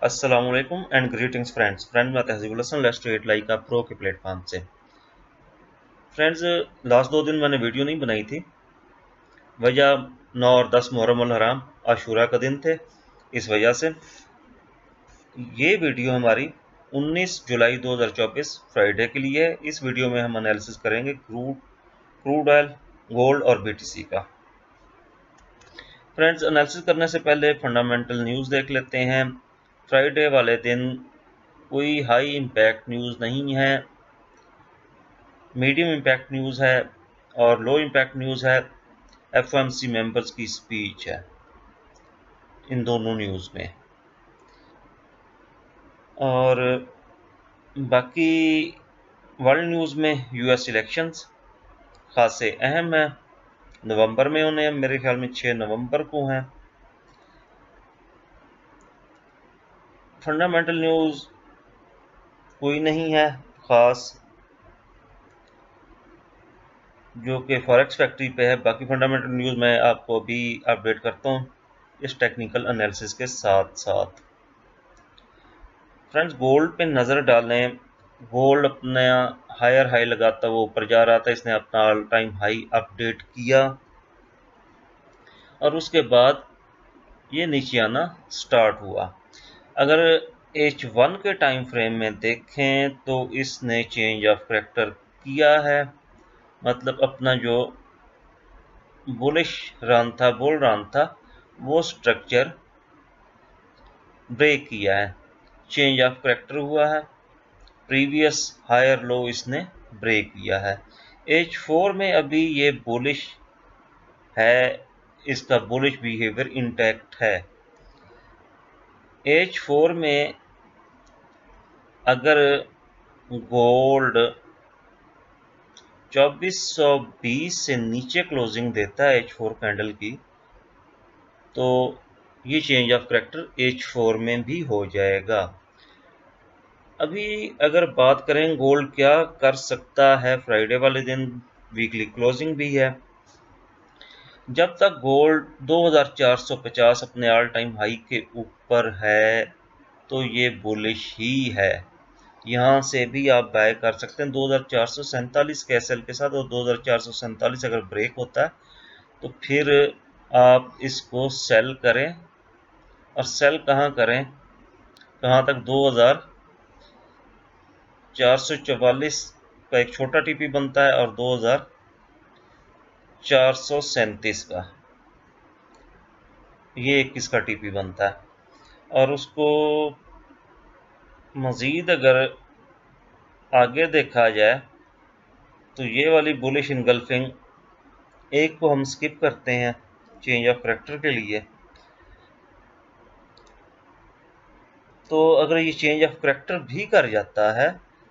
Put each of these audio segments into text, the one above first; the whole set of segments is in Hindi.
अस्सलामुअलैकुम एंड ग्रीटिंग्स फ्रेंड्स। मैं Tahzeebul Hasan let's trade like pro के प्लेटफॉर्म से। फ्रेंड्स, लास्ट 2 दिन मैंने वीडियो नहीं बनाई थी। वजह 9 और 10 मुहर्रम अल हराम आशूरा का दिन थे। इस वजह से ये वीडियो हमारी 19 जुलाई 2024 फ्राइडे के लिए है। इस वीडियो में हम एनालिसिस करेंगे क्रूड ऑयल, गोल्ड और बीटीसी का। फ्रेंड्स, एनालिसिस करने से पहले फंडामेंटल न्यूज़ देख लेते हैं। फ्राइडे वाले दिन कोई हाई इम्पैक्ट न्यूज़ नहीं है, मीडियम इम्पैक्ट न्यूज़ है और लो इम्पैक्ट न्यूज़ है। एफओएमसी मेंबर्स की स्पीच है इन दोनों न्यूज़ में। और बाकी वर्ल्ड न्यूज़ में यूएस इलेक्शंस खासे अहम है, नवंबर में होने हैं, मेरे ख्याल में 6 नवंबर को हैं। फंडामेंटल न्यूज़ कोई नहीं है ख़ास जो कि फॉरेक्स फैक्ट्री पे है। बाकी फंडामेंटल न्यूज़ मैं आपको अभी अपडेट करता हूँ इस टेक्निकल एनालिसिस के साथ साथ। फ्रेंड्स, गोल्ड पे नज़र डालें। गोल्ड अपना हायर हाई लगाता वो ऊपर जा रहा था, इसने अपना ऑल टाइम हाई अपडेट किया और उसके बाद ये नीचे आना स्टार्ट हुआ। अगर H1 के टाइम फ्रेम में देखें तो इसने चेंज ऑफ करैक्टर किया है, मतलब अपना जो बुलिश रन था, बुल रन था, वो स्ट्रक्चर ब्रेक किया है, चेंज ऑफ करैक्टर हुआ है, प्रीवियस हायर लो इसने ब्रेक किया है। H4 में अभी ये बुलिश है, इसका बुलिश बिहेवियर इंटैक्ट है। H4 में अगर गोल्ड 2420 से नीचे क्लोजिंग देता है H4 कैंडल की, तो ये चेंज ऑफ करैक्टर H4 में भी हो जाएगा। अभी अगर बात करें गोल्ड क्या कर सकता है, फ्राइडे वाले दिन वीकली क्लोजिंग भी है। जब तक गोल्ड 2450 अपने ऑल टाइम हाई के ऊपर है तो ये बुलिश ही है। यहाँ से भी आप बाय कर सकते हैं 2447 के एसएल के साथ, और 2447 अगर ब्रेक होता है तो फिर आप इसको सेल करें। और सेल कहाँ करें, कहाँ तक? 2444 का एक छोटा टीपी बनता है और 2437 का ये 21 का टीपी बनता है। और उसको मज़ीद अगर आगे देखा जाए तो ये वाली बुलिश इनगल्फिंग एक को हम स्किप करते हैं चेंज ऑफ करैक्टर के लिए। तो अगर ये चेंज ऑफ करैक्टर भी कर जाता है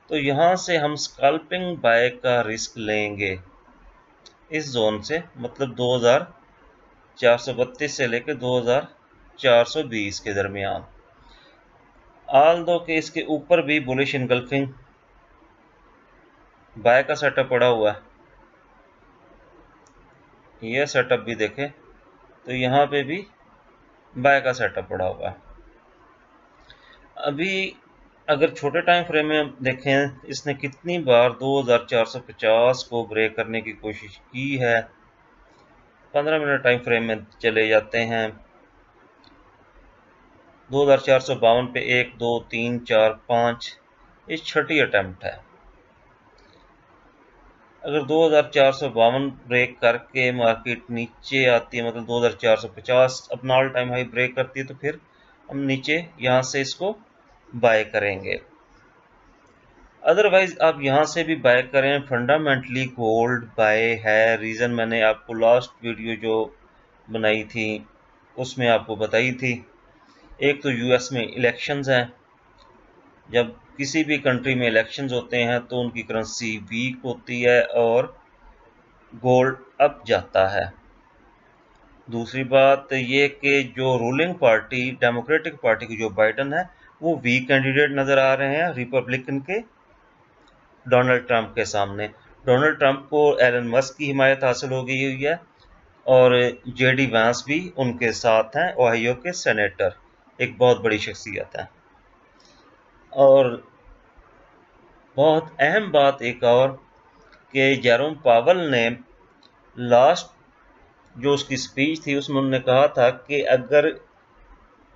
तो यहाँ से हम स्कैल्पिंग बाय का रिस्क लेंगे इस जोन से, मतलब 2432 से लेकर 2420 के दरमियान। आल दो के इसके ऊपर भी बुलिश इनगल्फिंग बाय का सेटअप पड़ा हुआ है। यह सेटअप भी देखें तो यहाँ पे भी बाय का सेटअप पड़ा हुआ है। अभी अगर छोटे टाइम फ्रेम में देखें, इसने कितनी बार 2450 को ब्रेक करने की कोशिश की है। 15 मिनट टाइम फ्रेम में चले जाते हैं। 2452 पे 1 2 3 4 5 ये छठी अटेम्प्ट है। अगर 2452 ब्रेक करके मार्केट नीचे आती है, मतलब 2450 अपना ऑल टाइम हाई ब्रेक करती है, तो फिर हम नीचे यहाँ से इसको बाय करेंगे। अदरवाइज आप यहाँ से भी बाय करें, फंडामेंटली गोल्ड बाय है। रीज़न मैंने आपको लास्ट वीडियो जो बनाई थी उसमें आपको बताई थी। एक तो यूएस में इलेक्शंस हैं, जब किसी भी कंट्री में इलेक्शंस होते हैं तो उनकी करेंसी वीक होती है और गोल्ड अप जाता है। दूसरी बात ये कि जो रूलिंग पार्टी डेमोक्रेटिक पार्टी की जो बाइडन है, वो वीक कैंडिडेट नज़र आ रहे हैं रिपब्लिकन के डोनाल्ड ट्रंप के सामने। डोनाल्ड ट्रंप को एलन मस्क की हिमायत हासिल हो गई हुई है और जेडी वांस भी उनके साथ हैं, ओहायो के सेनेटर, एक बहुत बड़ी शख्सियत है। और बहुत अहम बात एक और कि जेरोम पावल ने लास्ट जो उसकी स्पीच थी उसमें उन्होंने कहा था कि अगर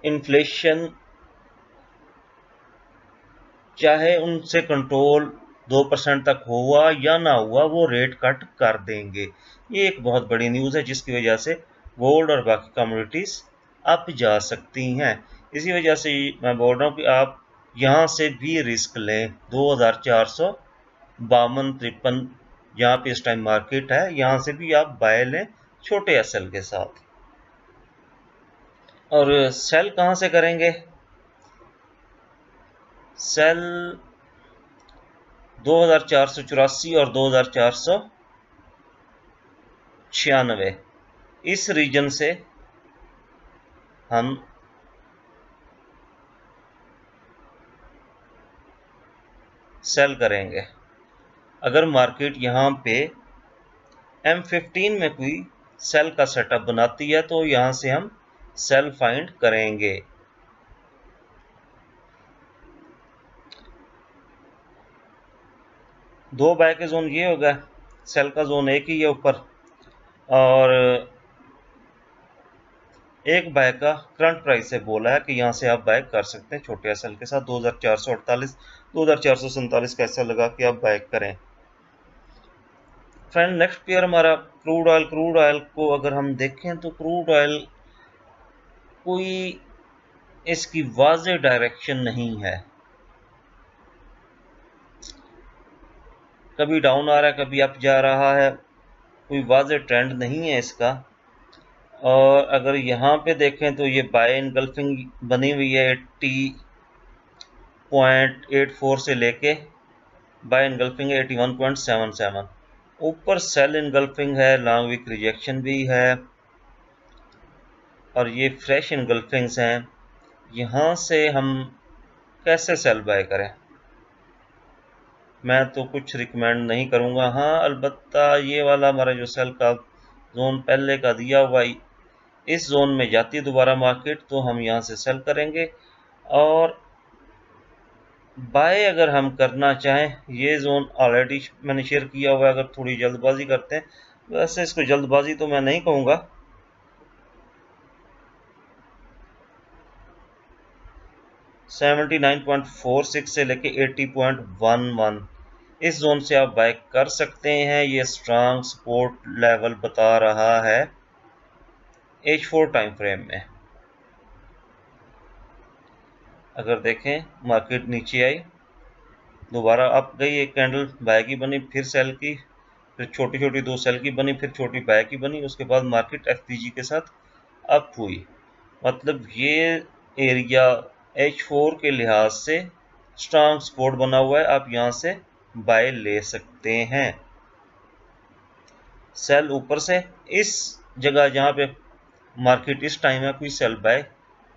इन्फ्लेशन चाहे उनसे कंट्रोल 2% तक हुआ या ना हुआ, वो रेट कट कर देंगे। ये एक बहुत बड़ी न्यूज़ है जिसकी वजह से गोल्ड और बाकी कमोडिटीज अप जा सकती हैं। इसी वजह से मैं बोल रहा हूँ कि आप यहाँ से भी रिस्क लें। 2452-53 जहाँ पे इस टाइम मार्केट है, यहाँ से भी आप बाय लें छोटे एसएल के साथ। और सेल कहाँ से करेंगे? सेल 2484 और 2496 इस रीजन से हम सेल करेंगे। अगर मार्केट यहाँ पे M15 में कोई सेल का सेटअप बनाती है तो यहाँ से हम सेल फाइंड करेंगे। दो बाय के जोन ये होगा, सेल का जोन एक ही है ऊपर, और एक बाय का करंट प्राइस से बोला है कि यहाँ से आप बाय कर सकते हैं छोटे एसएल के साथ। 2448 2447 का ऐसा लगा कि आप बाय करें। फ्रेंड, नेक्स्ट पेयर हमारा क्रूड ऑयल। क्रूड ऑयल को अगर हम देखें तो क्रूड ऑयल कोई इसकी वाज़ेह डायरेक्शन नहीं है, कभी डाउन आ रहा है कभी अप जा रहा है, कोई वाज़ेह ट्रेंड नहीं है इसका। और अगर यहाँ पे देखें तो ये बाय इनगल्फिंग बनी हुई है 80.84 से लेके बाय इनगल्फिंग 81.77। ऊपर सेल इनगल्फिंग है, लॉन्ग वीक रिजेक्शन भी है, और ये फ्रेश इनगल्फिंग्स हैं। यहाँ से हम कैसे सेल बाय करें? मैं तो कुछ रिकमेंड नहीं करूँगा। हाँ, अलबत्ता ये वाला हमारा जो सेल का जोन पहले का दिया हुआ, इस जोन में जाती है दोबारा मार्केट तो हम यहाँ से सेल करेंगे। और बाय अगर हम करना चाहें, ये जोन ऑलरेडी मैंने शेयर किया हुआ है। अगर थोड़ी जल्दबाजी करते हैं, वैसे इसको जल्दबाजी तो मैं नहीं कहूँगा, 79.46 से लेके 80.11 इस जोन से आप बाय कर सकते हैं। ये स्ट्रांग सपोर्ट लेवल बता रहा है H4 टाइम फ्रेम में। अगर देखें मार्केट नीचे आई, दोबारा अप गई, एक कैंडल बाय की बनी, फिर सेल की, फिर छोटी छोटी दो सेल की बनी, फिर छोटी बाय की बनी, उसके बाद मार्केट एफपीजी के साथ अप हुई। मतलब ये एरिया H4 के लिहाज से स्ट्रांग सपोर्ट बना हुआ है, आप यहाँ से बाय ले सकते हैं। सेल ऊपर से इस जगह जहाँ पे मार्केट इस टाइम है, कोई सेल बाय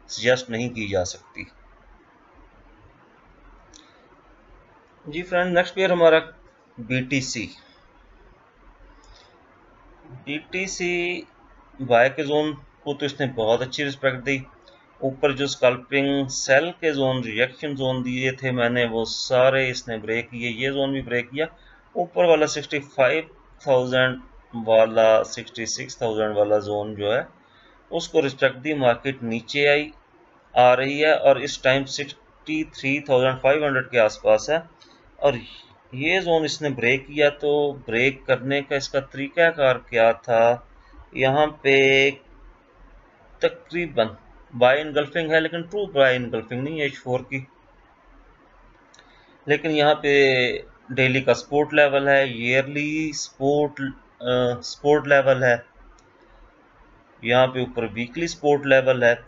सजेस्ट नहीं की जा सकती। जी फ्रेंड, नेक्स्ट पेयर हमारा BTC। BTC बाय के जोन को तो इसने बहुत अच्छी रिस्पेक्ट दी। ऊपर जो स्कल्पिंग सेल के जोन, रिएक्शन जोन दिए थे मैंने, वो सारे इसने ब्रेक किए। ये जोन भी ब्रेक किया। ऊपर वाला 65,000 वाला, 66,000 वाला जोन जो है उसको रिस्पेक्ट दी। मार्केट नीचे आ रही है और इस टाइम 63,500 के आसपास है। और ये जोन इसने ब्रेक किया, तो ब्रेक करने का इसका तरीकाकार क्या था? यहाँ पे तकरीबन बाय इनगल्फिंग है, लेकिन ट्रू बाय इनगल्फिंग नहीं है H4 की। लेकिन यहाँ पे डेली का सपोर्ट लेवल है, ईयरली सपोर्ट लेवल है, यहाँ पे ऊपर वीकली सपोर्ट लेवल है।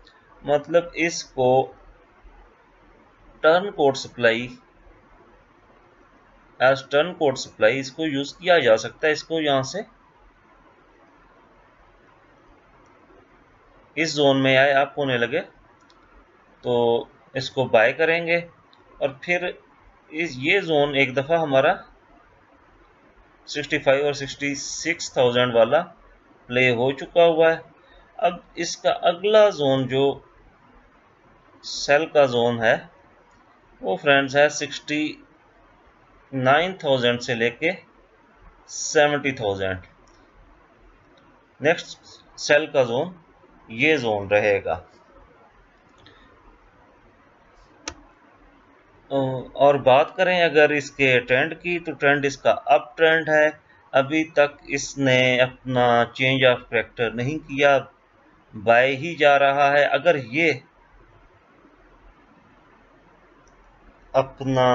मतलब इसको turncoat supply, as turncoat supply इसको यूज किया जा सकता है। इसको यहाँ से इस जोन में आए आप होने लगे तो इसको बाय करेंगे, और फिर ये जोन एक दफ़ा हमारा 65 और 66,000 वाला प्ले हो चुका हुआ है। अब इसका अगला जोन जो सेल का जोन है, वो फ्रेंड्स है 69,000 से लेके 70,000। नेक्स्ट सेल का जोन ये जोन रहेगा। और बात करें अगर इसके ट्रेंड की, तो ट्रेंड इसका अप ट्रेंड है। अभी तक इसने अपना चेंज ऑफ कैरेक्टर नहीं किया, बाय ही जा रहा है। अगर ये अपना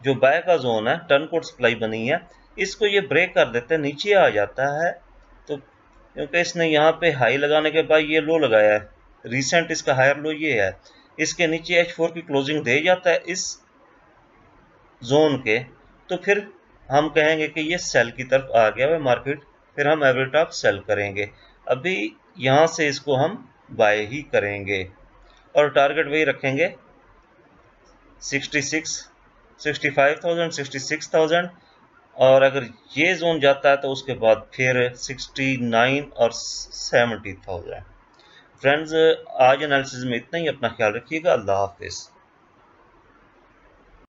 जो बाय का जोन है, टर्न कोड सप्लाई बनी है, इसको ये ब्रेक कर देते हैं, नीचे आ जाता है, तो क्योंकि इसने यहाँ पे हाई लगाने के बाद ये लो लगाया है, रिसेंट इसका हायर लो ये है, इसके नीचे H4 की क्लोजिंग दे जाता है इस जोन के, तो फिर हम कहेंगे कि ये सेल की तरफ आ गया है मार्केट, फिर हम एवरेज टॉप सेल करेंगे। अभी यहाँ से इसको हम बाय ही करेंगे और टारगेट वही रखेंगे 66, 65,000, 66,000। और अगर ये जोन जाता है तो उसके बाद फिर 69 और 70,000। फ्रेंड्स, आज एनालिसिस में इतना ही। अपना ख्याल रखिएगा। अल्लाह हाफिज़।